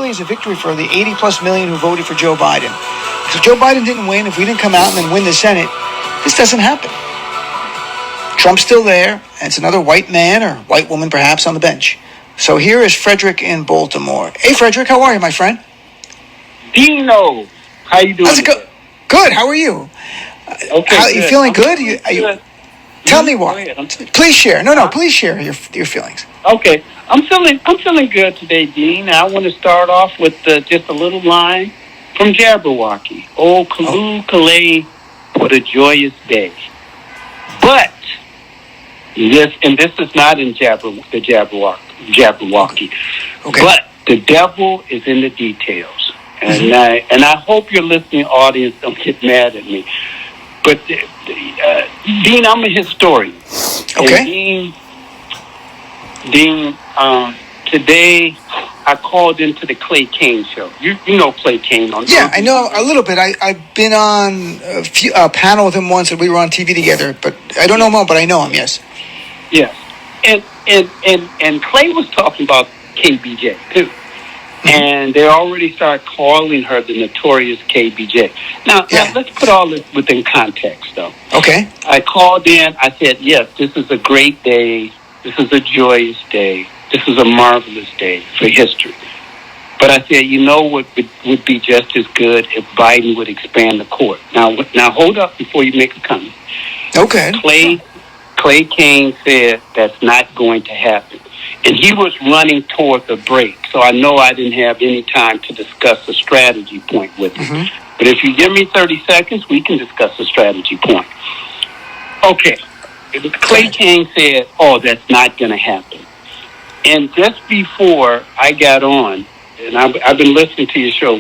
really is a victory for the 80-plus million who voted for Joe Biden. Because if Joe Biden didn't win, if we didn't come out and then win the Senate, this doesn't happen. Trump's still there, and it's another white man or white woman perhaps on the bench. So here is Frederick in Baltimore. Hey, Frederick, how are you, my friend? Dino, how you doing? How's it go? Good. How are you? Okay. You feeling good? Tell me why. Please share. No. Please share your feelings. Okay. I'm feeling good today, Dean. I want to start off with just a little line from Jabberwocky. Oh, Kalu Kalay, what a joyous day. But this is not in Jabberwocky. Okay. But the devil is in the details. And I hope your listening audience don't get mad at me. But, Dean, I'm a historian. Okay. And Dean, today I called into the Clay Kane show. You know Clay Kane on Yeah, I know a little bit. I've been on a panel with him once, and we were on TV together. But I don't know him well, but I know him, yes. Yes. And Clay was talking about KBJ, too. And they already started calling her the notorious KBJ. Now, let's put all this within context, though. Okay. I called in. I said, yes, this is a great day. This is a joyous day. This is a marvelous day for history. But I said, you know what would be just as good if Biden would expand the court. Now hold up before you make a comment. Okay. Clay Kane said that's not going to happen. And he was running toward the break, so I know I didn't have any time to discuss a strategy point with him. But if you give me 30 seconds, we can discuss a strategy point. Okay. Clay Kane said, that's not going to happen. And just before I got on, and I've been listening to your show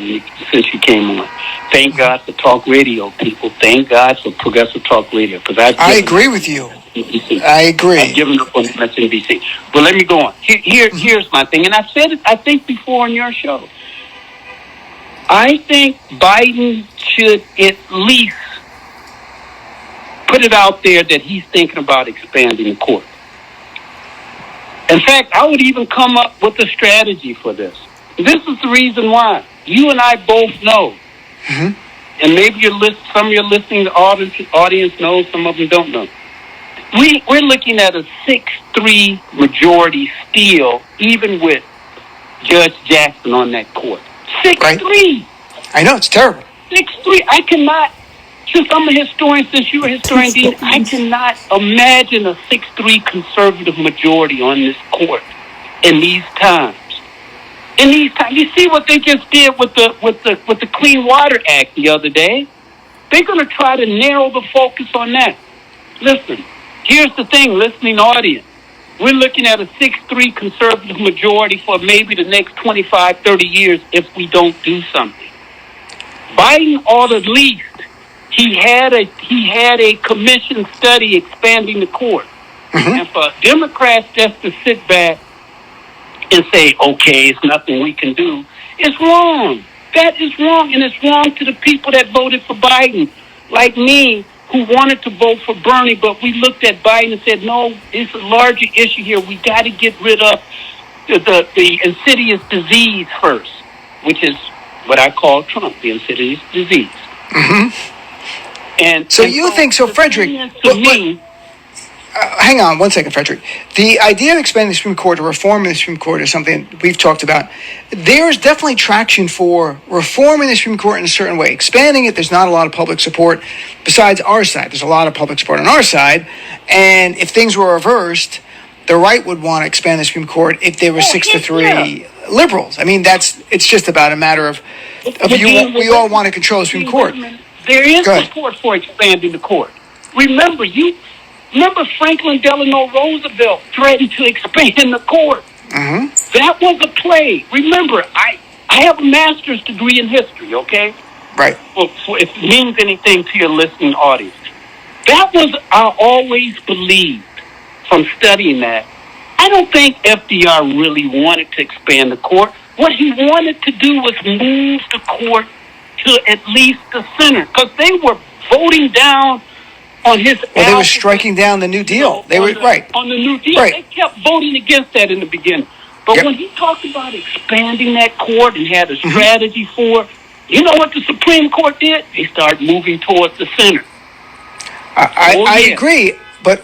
since you came on. Thank God for talk radio, people. Thank God for progressive talk radio. I agree with you. I agree. I've given up on MSNBC. But let me go on. Here's my thing. And I've said it, I think, before on your show. I think Biden should at least put it out there that he's thinking about expanding the court. In fact, I would even come up with a strategy for this. This is the reason why. You and I both know. And maybe some of your listening audience knows, some of them don't know. We're looking at a 6-3 majority still, even with Judge Jackson on that court. 6-3. Right. I know, it's terrible. 6-3. I cannot, since I'm a historian, since you're a historian, Dean, I cannot imagine a 6-3 conservative majority on this court in these times. You see what they just did with the Clean Water Act the other day? They're going to try to narrow the focus on that. Listen, here's the thing, listening audience. We're looking at a 6-3 conservative majority for maybe the next 25, 30 years if we don't do something. Biden ought at least, he had a commission study expanding the court. And for Democrats just to sit back and say, okay, it's nothing we can do, it's wrong. That is wrong, and it's wrong to the people that voted for Biden, like me, who wanted to vote for Bernie, but we looked at Biden and said, no, it's a larger issue here. We got to get rid of the insidious disease first, which is what I call Trump, the insidious disease. And so you think so, Frederick? Hang on one second, Frederick. The idea of expanding the Supreme Court or reforming the Supreme Court is something we've talked about. There's definitely traction for reforming the Supreme Court in a certain way. Expanding it, there's not a lot of public support besides our side. There's a lot of public support on our side. And if things were reversed, the right would want to expand the Supreme Court if there were 6-3 liberals. I mean, it's just about a matter of we all want to control the Supreme Court. There is support for expanding the court. Remember Franklin Delano Roosevelt threatened to expand the court. That was a play. Remember, I have a master's degree in history, okay? Right. Well, if it means anything to your listening audience. That was, I always believed from studying that, I don't think FDR really wanted to expand the court. What he wanted to do was move the court to at least the center, because they were voting down on his. Well, they were striking down the New Deal. On the New Deal. Right. On the New Deal. Right. They kept voting against that in the beginning. But when he talked about expanding that court and had a strategy for it, you know what the Supreme Court did? They started moving towards the center. I agree, but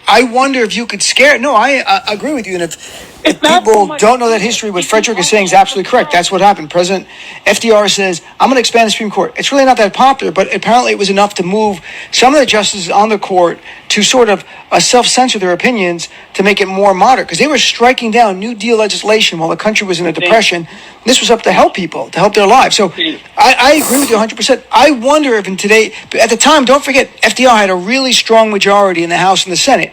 I wonder if you could scare. No, I agree with you. And if people don't know that history, what Frederick is saying is absolutely correct. That's what happened. President FDR says, I'm going to expand the Supreme Court. It's really not that popular, but apparently it was enough to move some of the justices on the court to sort of self-censor their opinions to make it more moderate, because they were striking down New Deal legislation while the country was in a depression. This was up to help people, to help their lives. So I agree with you 100%. I wonder if at the time, don't forget, FDR had a really strong majority in the House and the Senate,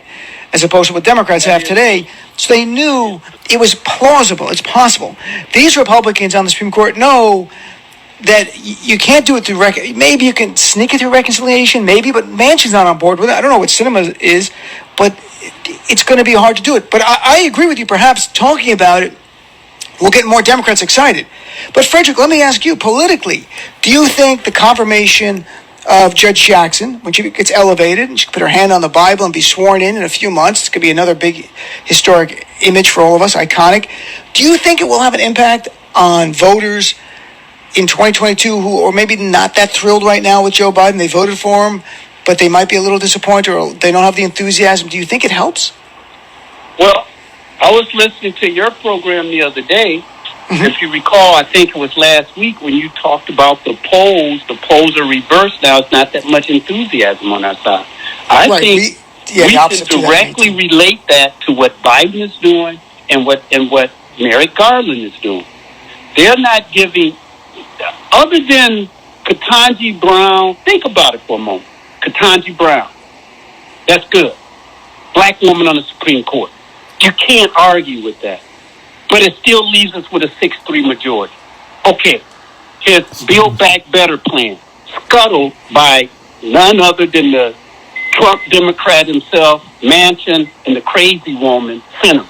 as opposed to what Democrats have today. So they knew it was plausible, it's possible. These Republicans on the Supreme Court know that you can't do it through maybe you can sneak it through reconciliation, maybe, but Manchin's not on board with it. I don't know what cinema is, but it's going to be hard to do it. But I agree with you, perhaps talking about it will get more Democrats excited. But Frederick, let me ask you, politically, do you think the confirmation of Judge Jackson, when she gets elevated and she can put her hand on the Bible and be sworn in a few months, it's going to be another big historic image for all of us, iconic. Do you think it will have an impact on voters in 2022 who are maybe not that thrilled right now with Joe Biden? They voted for him, but they might be a little disappointed or they don't have the enthusiasm. Do you think it helps? Well, I was listening to your program the other day. If you recall, I think it was last week when you talked about the polls. The polls are reversed now. It's not that much enthusiasm on our side. I think we should directly relate that to what Biden is doing and what Merrick Garland is doing. They're not giving, other than Ketanji Brown. Think about it for a moment. Ketanji Brown, that's good. Black woman on the Supreme Court. You can't argue with that. But it still leaves us with a 6-3 majority. Okay, his Build Back Better plan, scuttled by none other than the Trump Democrat himself, Manchin, and the crazy woman, Sinema.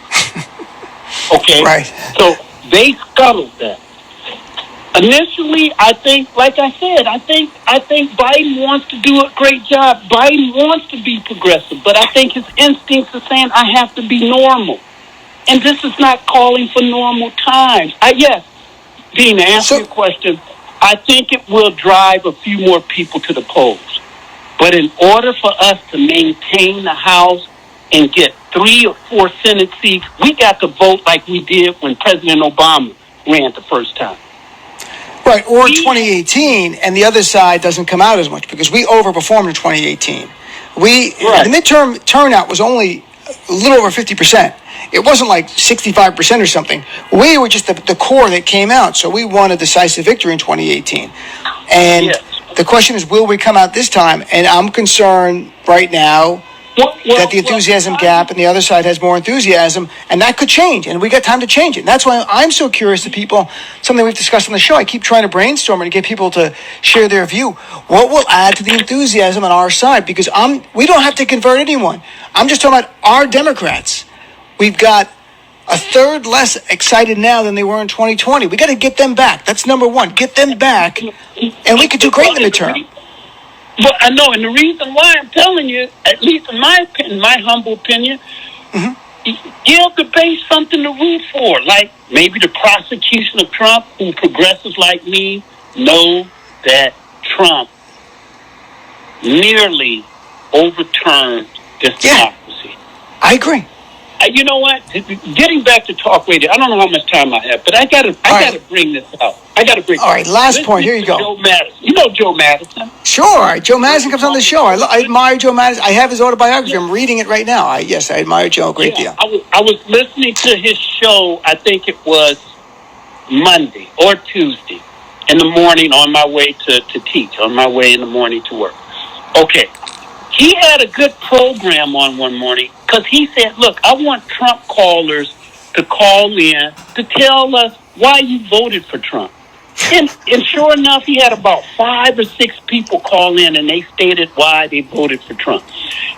Okay? Right. So they scuttled that. Initially, I think, like I said, I think Biden wants to do a great job. Biden wants to be progressive, but I think his instincts are saying, I have to be normal. And this is not calling for normal times. Yes, Dean, to answer your question, I think it will drive a few more people to the polls. But in order for us to maintain the House and get 3 or 4 Senate seats, we got to vote like we did when President Obama ran the first time. Right, or 2018, and the other side doesn't come out as much because we overperformed in 2018. The midterm turnout was only a little over 50%. It wasn't like 65% or something. We were just the core that came out. So we won a decisive victory in 2018. And the question is, will we come out this time? And I'm concerned right now that the enthusiasm gap and the other side has more enthusiasm, and that could change, and we got time to change it. And that's why I'm so curious to people, something we've discussed on the show. I keep trying to brainstorm and get people to share their view. What will add to the enthusiasm on our side? Because we don't have to convert anyone. I'm just talking about our Democrats. We've got a third less excited now than they were in 2020. We got to get them back. That's number one. Get them back, and we could do great in the midterm. Well, I know, and the reason why I'm telling you, at least in my opinion, my humble opinion, give the base something to root for. Like maybe the prosecution of Trump, who progressives like me know that Trump nearly overturned this democracy. I agree. You know what? Getting back to talk radio, I don't know how much time I have, but I gotta bring this out. All right, last point. Here you go. Joe Madison. You know Joe Madison? Sure. Joe Madison comes on the show. I admire Joe Madison. I have his autobiography. I'm reading it right now. I admire Joe a great deal. I was listening to his show. I think it was Monday or Tuesday in the morning on my way to teach. On my way in the morning to work. Okay. He had a good program on one morning because he said, look, I want Trump callers to call in to tell us why you voted for Trump. And sure enough, he had about 5 or 6 people call in and they stated why they voted for Trump.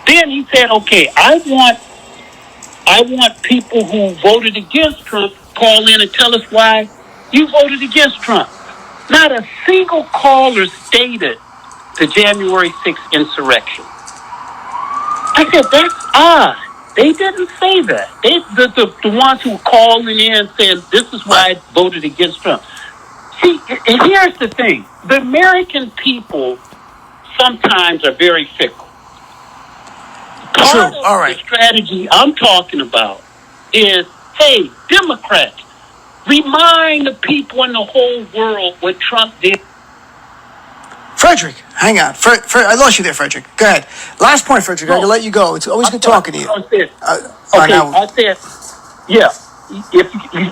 Then he said, okay, I want people who voted against Trump to call in and tell us why you voted against Trump. Not a single caller stated the January 6th insurrection. I said, that's odd. They didn't say that. The ones who were calling in saying, this is why I voted against Trump. See, and here's the thing. The American people sometimes are very fickle. Part of the strategy I'm talking about is, hey, Democrats, remind the people in the whole world what Trump did. Frederick, hang on. I lost you there, Frederick. Go ahead. Last point, Frederick. I'm going to let you go. It's always good talking to you. I said, yeah.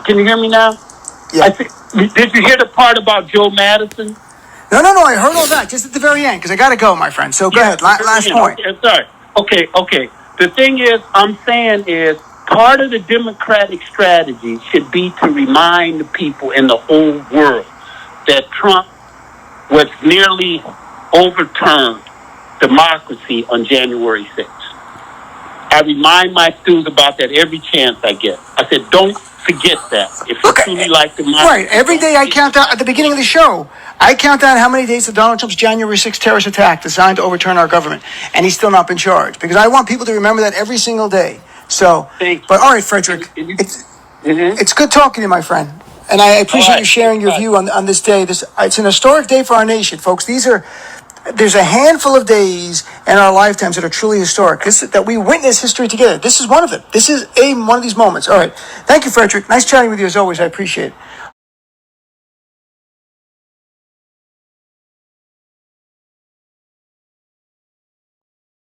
Can you hear me now? Yeah. Did you hear the part about Joe Madison? No. I heard all that just at the very end because I got to go, my friend. So go ahead. Last point. Okay, sorry. Okay. The thing is, I'm saying is, part of the Democratic strategy should be to remind the people in the whole world that Trump was nearly overturned democracy on January 6th. I remind my students about that every chance I get. I said, don't forget that. If you truly like democracy. Right. Every day I count down, at the beginning of the show, I count down how many days of Donald Trump's January 6th terrorist attack designed to overturn our government, and he's still not been charged. Because I want people to remember that every single day. So, but all right, Frederick, it's good talking to you, my friend. And I appreciate you sharing your view on this day. It's an historic day for our nation, folks. There's a handful of days in our lifetimes that are truly historic. That we witness history together. This is one of them. This is one of these moments. All right. Thank you, Frederick. Nice chatting with you as always. I appreciate it.